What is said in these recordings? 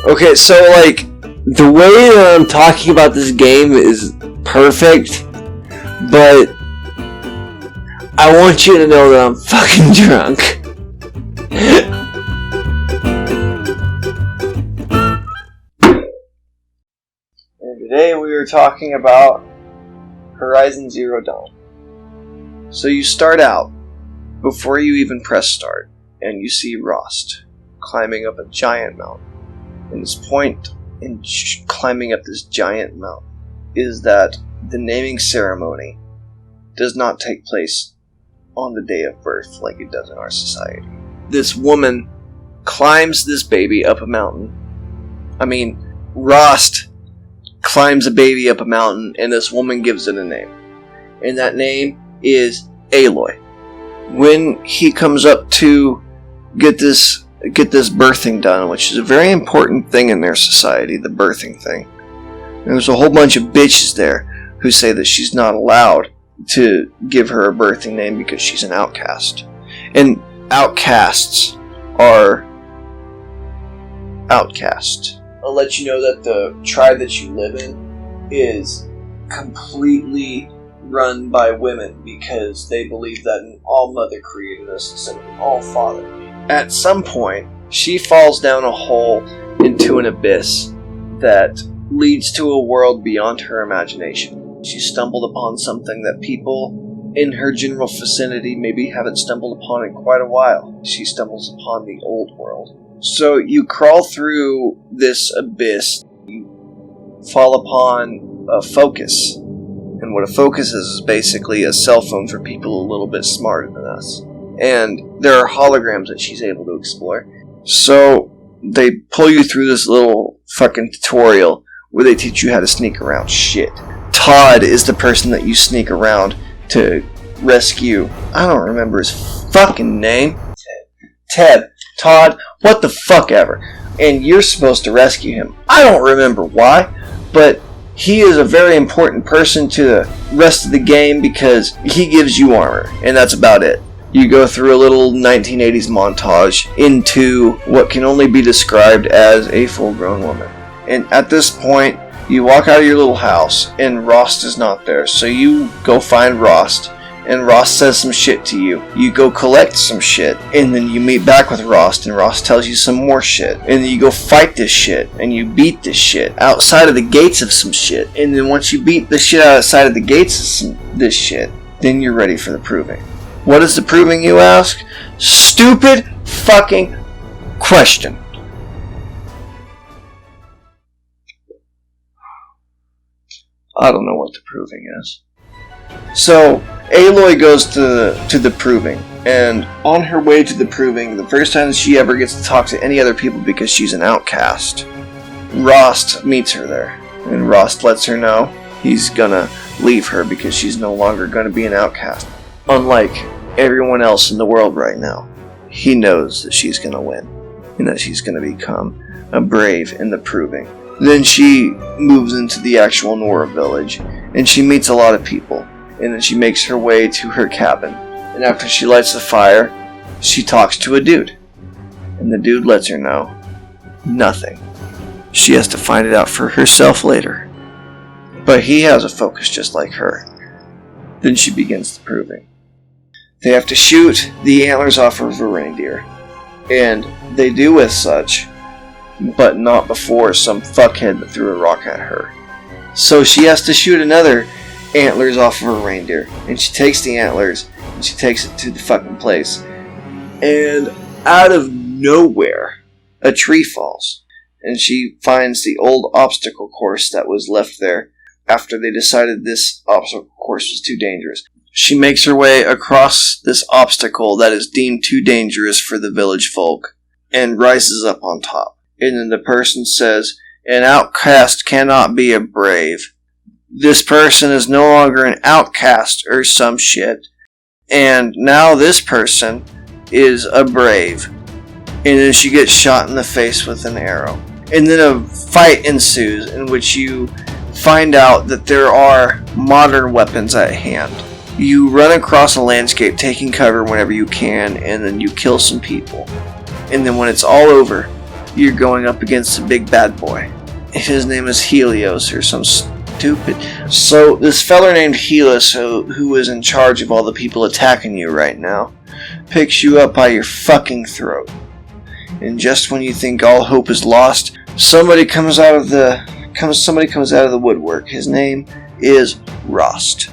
Okay, so like the way that I'm talking about this game is perfect, but I want you to know that I'm fucking drunk. And today we were talking about Horizon Zero Dawn. So you start out, before you even press start, and you see Rost climbing up a giant mountain. And his point in climbing up this giant mountain is that the naming ceremony does not take place on the day of birth like it does in our society. This woman climbs this baby up a mountain. Rost climbs a baby up a mountain, and this woman gives it a name. And that name is Aloy. When he comes up to get this birthing done, which is a very important thing in their society, the birthing thing. There's a whole bunch of bitches there who say that she's not allowed to give her a birthing name because she's an outcast. And outcasts are outcast. I'll let you know that the tribe that you live in is completely run by women because they believe that an all-mother created us instead of an all-father. At some point, she falls down a hole into an abyss that leads to a world beyond her imagination. She stumbled upon something that people in her general vicinity maybe haven't stumbled upon in quite a while. She stumbles upon the old world. So you crawl through this abyss. You fall upon a focus. And what a focus is basically a cell phone for people a little bit smarter than us. And there are holograms that she's able to explore. So they pull you through this little fucking tutorial where they teach you how to sneak around shit. Todd is the person that you sneak around to rescue. I don't remember his fucking name. Ted. Todd. What the fuck ever. And you're supposed to rescue him. I don't remember why, but he is a very important person to the rest of the game because he gives you armor, and that's about it. You go through a little 1980s montage into what can only be described as a full-grown woman. And at this point, you walk out of your little house, and Rost is not there. So you go find Rost, and Rost says some shit to you. You go collect some shit, and then you meet back with Rost, and Rost tells you some more shit. And then you go fight this shit, and you beat this shit outside of the gates of some shit. And then once you beat the shit outside of the gates of this shit, then you're ready for the proving. What is the proving, you ask? Stupid fucking question. I don't know what the proving is. So, Aloy goes to the proving, and on her way to the proving, the first time she ever gets to talk to any other people because she's an outcast, Rost meets her there, and Rost lets her know he's gonna leave her because she's no longer gonna be an outcast. Unlike everyone else in the world right now, he knows that she's gonna win, and that she's gonna become a brave in the proving. Then she moves into the actual Nora village, and she meets a lot of people. And then she makes her way to her cabin. And after she lights the fire, she talks to a dude. And the dude lets her know nothing. She has to find it out for herself later. But he has a focus just like her. Then she begins the proving. They have to shoot the antlers off of a reindeer. And they do with such, but not before some fuckhead threw a rock at her. So she has to shoot another antlers off of her reindeer. And she takes the antlers and she takes it to the fucking place. And out of nowhere, a tree falls. And she finds the old obstacle course that was left there after they decided this obstacle course was too dangerous. She makes her way across this obstacle that is deemed too dangerous for the village folk and rises up on top. And then the person says, "An outcast cannot be a brave. This person is no longer an outcast or some shit. And now this person is a brave." And then she gets shot in the face with an arrow. And then a fight ensues in which you find out that there are modern weapons at hand. You run across a landscape taking cover whenever you can, and then you kill some people. And then when it's all over, you're going up against a big bad boy. His name is Helios or some stupid. So this feller named Helios, who is in charge of all the people attacking you right now, picks you up by your fucking throat. And just when you think all hope is lost, somebody comes out of the woodwork. His name is Rost.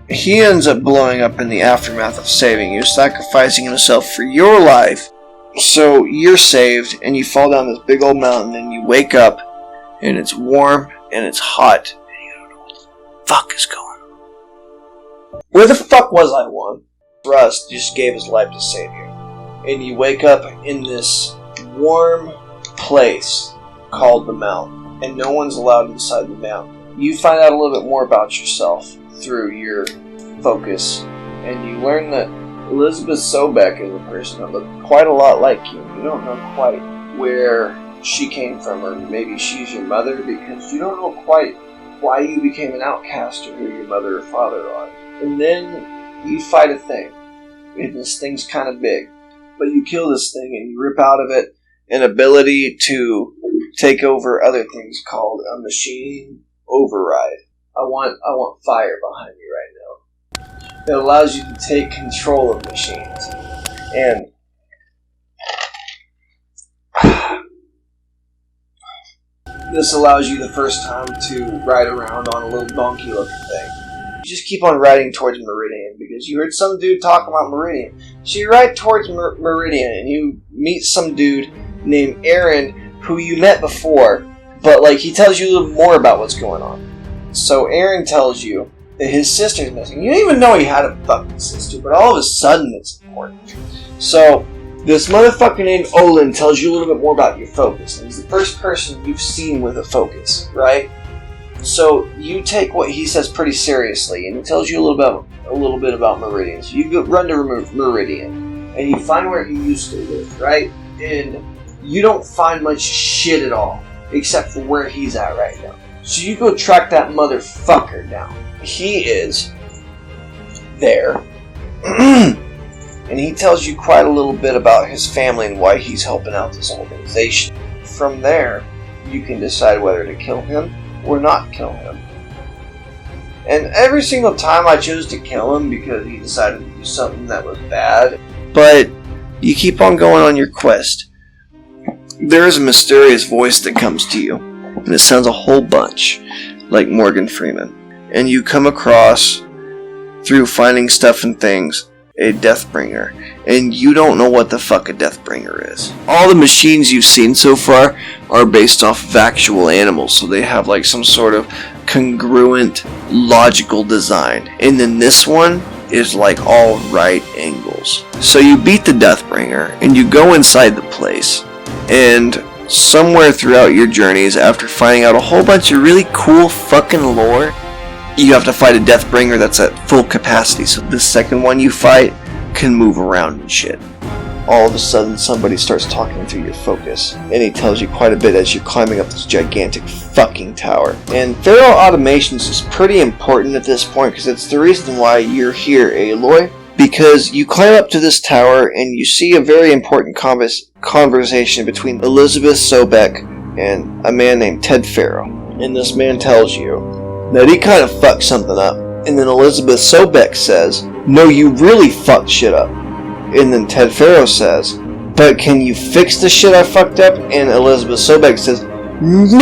He ends up blowing up in the aftermath of saving you, sacrificing himself for your life. So you're saved, and you fall down this big old mountain, and you wake up, and it's warm, and it's hot, and you don't know what the fuck is going on. Where the fuck was I, Juan? Rust just gave his life to save you. And you wake up in this warm place called the mountain, and no one's allowed inside the mountain. You find out a little bit more about yourself through your focus, and you learn that Elizabeth Sobek is a person that looked quite a lot like you. You don't know quite where she came from, or maybe she's your mother, because you don't know quite why you became an outcast or who your mother or father are. And then you fight a thing, and this thing's kind of big, but you kill this thing and you rip out of it an ability to take over other things called a machine override. I want fire behind me right now. It allows you to take control of machines. And this allows you the first time to ride around on a little donkey looking thing. You just keep on riding towards Meridian because you heard some dude talking about Meridian. So you ride towards Meridian and you meet some dude named Aaron who you met before, but he tells you a little more about what's going on. So Aaron tells you that his sister's missing. You didn't even know he had a fucking sister, but all of a sudden it's important. So this motherfucker named Olin tells you a little bit more about your focus. And he's the first person you've seen with a focus, right? So you take what he says pretty seriously, and he tells you a little bit about Meridian. So you run to Meridian, and you find where he used to live, right? And you don't find much shit at all, except for where he's at right now. So you go track that motherfucker down. He is there. And he tells you quite a little bit about his family and why he's helping out this organization. From there, you can decide whether to kill him or not kill him. And every single time I chose to kill him because he decided to do something that was bad. But you keep on going on your quest. There is a mysterious voice that comes to you, and it sounds a whole bunch like Morgan Freeman. And you come across, through finding stuff and things, a Deathbringer, and you don't know what the fuck a Deathbringer is. All the machines you've seen so far are based off of actual animals, so they have some sort of congruent, logical design. And then this one is all right angles. So you beat the Deathbringer, and you go inside the place, and somewhere throughout your journeys, after finding out a whole bunch of really cool fucking lore, you have to fight a Deathbringer that's at full capacity, so the second one you fight can move around and shit. All of a sudden, somebody starts talking through your focus, and he tells you quite a bit as you're climbing up this gigantic fucking tower. And Feral Automations is pretty important at this point, because it's the reason why you're here, Aloy. Because you climb up to this tower, and you see a very important conversation between Elizabeth Sobek and a man named Ted Farrow. And this man tells you that he kind of fucked something up. And then Elizabeth Sobek says, "No, you really fucked shit up." And then Ted Farrow says, "But can you fix the shit I fucked up?" And Elizabeth Sobek says, "No,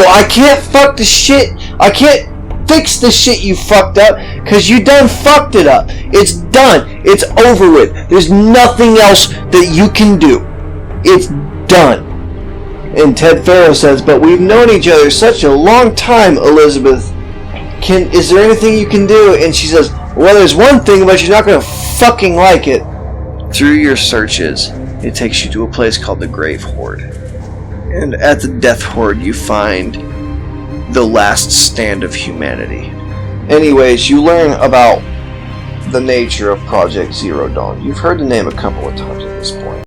I can't fuck the shit. I can't fix the shit you fucked up, because you done fucked it up. It's done. It's over with. There's nothing else that you can do. It's done." And Ted Farrow says, "But we've known each other such a long time, Elizabeth. Is there anything you can do?" And she says, "Well, there's one thing, but you're not going to fucking like it." Through your searches, it takes you to a place called the Grave Horde. And at the Death Horde, you find the last stand of humanity. Anyways, you learn about the nature of Project Zero Dawn. You've heard the name a couple of times at this point.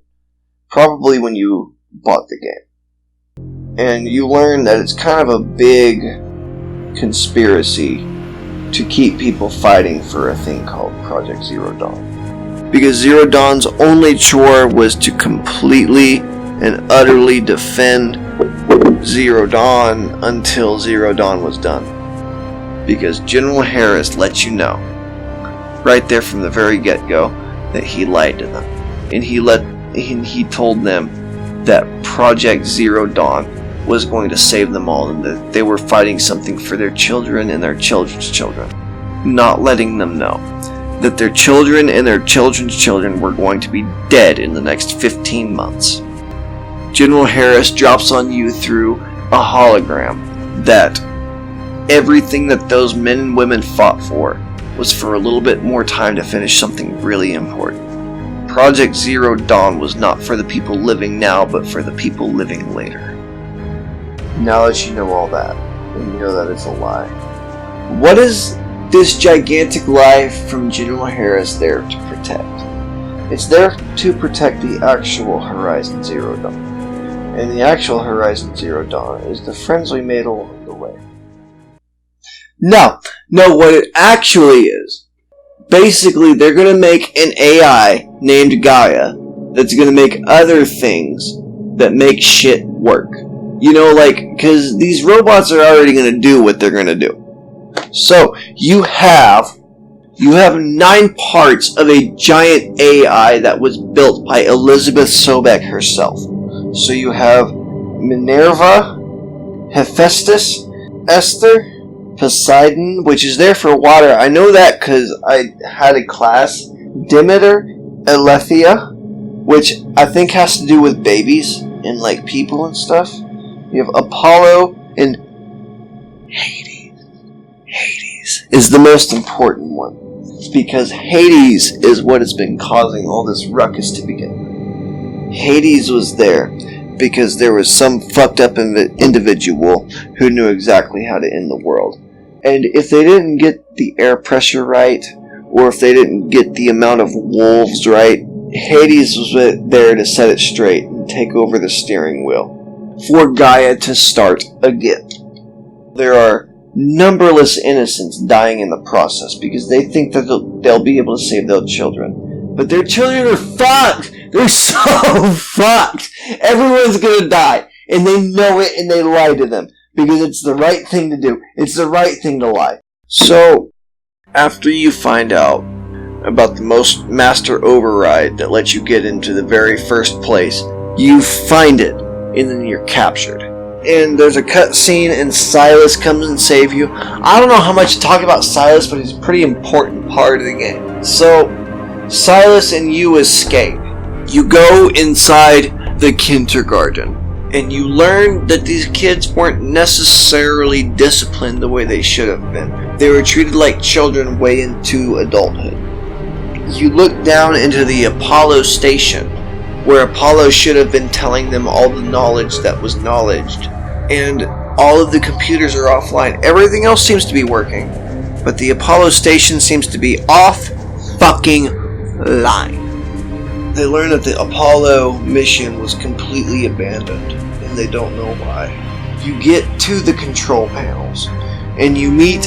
Probably when you bought the game. And you learn that it's kind of a big conspiracy to keep people fighting for a thing called Project Zero Dawn. Because Zero Dawn's only chore was to completely and utterly defend Zero Dawn until Zero Dawn was done. Because General Harris let you know, right there from the very get-go, that he lied to them. And he told them that Project Zero Dawn was going to save them all, and that they were fighting something for their children and their children's children. Not letting them know that their children and their children's children were going to be dead in the next 15 months. General Harris drops on you through a hologram that everything that those men and women fought for was for a little bit more time to finish something really important. Project Zero Dawn was not for the people living now, but for the people living later. Now that you know all that, and you know that it's a lie, what is this gigantic lie from General Harris there to protect? It's there to protect the actual Horizon Zero Dawn. And the actual Horizon Zero Dawn is the friends we made along the way. No, what it actually is, basically they're going to make an AI named Gaia that's going to make other things that make shit work. You know, because these robots are already going to do what they're going to do. So, you have 9 parts of a giant AI that was built by Elizabeth Sobek herself. So you have Minerva, Hephaestus, Esther, Poseidon, which is there for water. I know that because I had a class. Demeter, Aletheia, which I think has to do with babies and people and stuff. You have Apollo and Hades. Hades is the most important one, because Hades is what has been causing all this ruckus to begin with. Hades was there because there was some fucked up individual who knew exactly how to end the world. And if they didn't get the air pressure right, or if they didn't get the amount of wolves right, Hades was there to set it straight and take over the steering wheel for Gaia to start again. There are numberless innocents dying in the process because they think that they'll be able to save their children. But their children are fucked! They're so fucked! Everyone's gonna die. And they know it, and they lie to them. Because it's the right thing to do. It's the right thing to lie. So, after you find out about the most master override that lets you get into the very first place, you find it, and then you're captured. And there's a cutscene, and Silas comes and saves you. I don't know how much to talk about Silas, but he's a pretty important part of the game. So, Silas and you escape. You go inside the kindergarten, and you learn that these kids weren't necessarily disciplined the way they should have been. They were treated like children way into adulthood. You look down into the Apollo station, where Apollo should have been telling them all the knowledge that was knowledged, and all of the computers are offline. Everything else seems to be working, but the Apollo station seems to be off fucking line. They learn that the Apollo mission was completely abandoned, and they don't know why. You get to the control panels, and you meet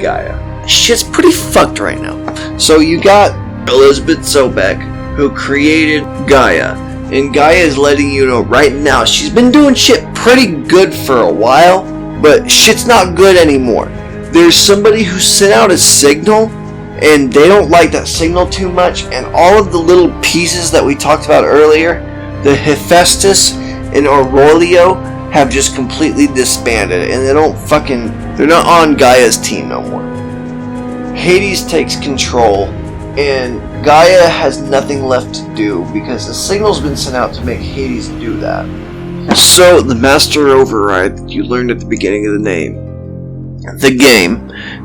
Gaia. Shit's pretty fucked right now. So you got Elizabeth Sobek, who created Gaia, and Gaia is letting you know right now she's been doing shit pretty good for a while, but shit's not good anymore. There's somebody who sent out a signal, and they don't like that signal too much, and all of the little pieces that we talked about earlier, the Hephaestus and Aurelio, have just completely disbanded, and they're not on Gaia's team no more. Hades takes control, and Gaia has nothing left to do because the signal's been sent out to make Hades do that. So, the Master Override that you learned at the beginning of the game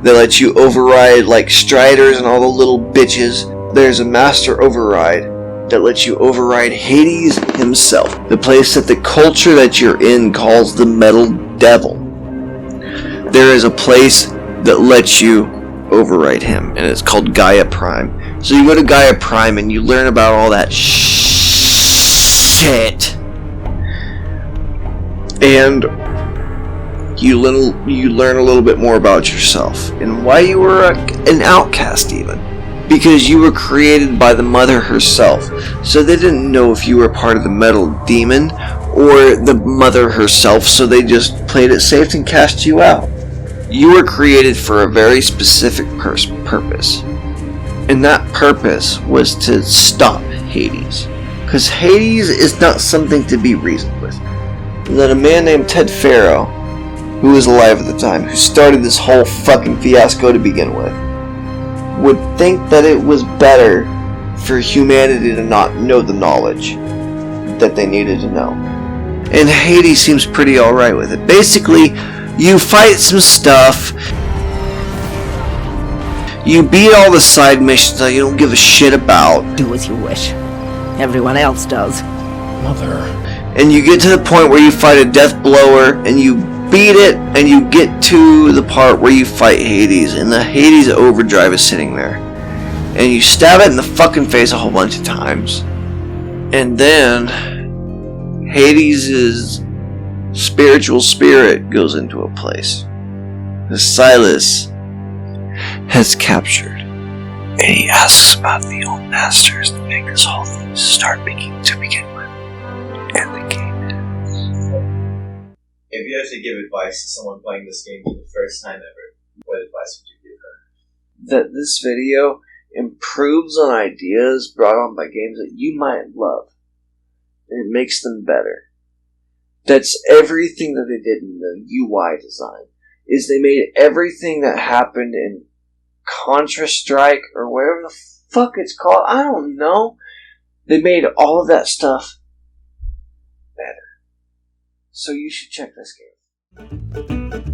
that lets you override Striders and all the little bitches, there's a Master Override that lets you override Hades himself, the place that the culture that you're in calls the Metal Devil. There is a place that lets you override him, and it's called Gaia Prime. So you go to Gaia Prime and you learn about all that shit, and you learn a little bit more about yourself and why you were an outcast even. because you were created by the mother herself. So they didn't know if you were part of the metal demon or the mother herself, so they just played it safe and cast you out. You were created for a very specific purpose. And that purpose was to stop Hades. Because Hades is not something to be reasoned with. And then a man named Ted Faro, who was alive at the time, who started this whole fucking fiasco to begin with, would think that it was better for humanity to not know the knowledge that they needed to know. And Hades seems pretty alright with it. Basically, you fight some stuff, you beat all the side missions that you don't give a shit about. Do as you wish. Everyone else does. Mother. And you get to the point where you fight a death blower, and you beat it, and you get to the part where you fight Hades, and the Hades overdrive is sitting there. And you stab it in the fucking face a whole bunch of times. And then Hades' spiritual spirit goes into a place that Silas has captured. And he asks about the old masters that make this whole thing start to begin with. And the game ends. If you had to give advice to someone playing this game for the first time ever, what advice would you give them? That this video improves on ideas brought on by games that you might love. And it makes them better. That's everything that they did in the UI design. Is they made everything that happened in Counter-Strike or whatever the fuck it's called, I don't know. They made all of that stuff better. So you should check this game.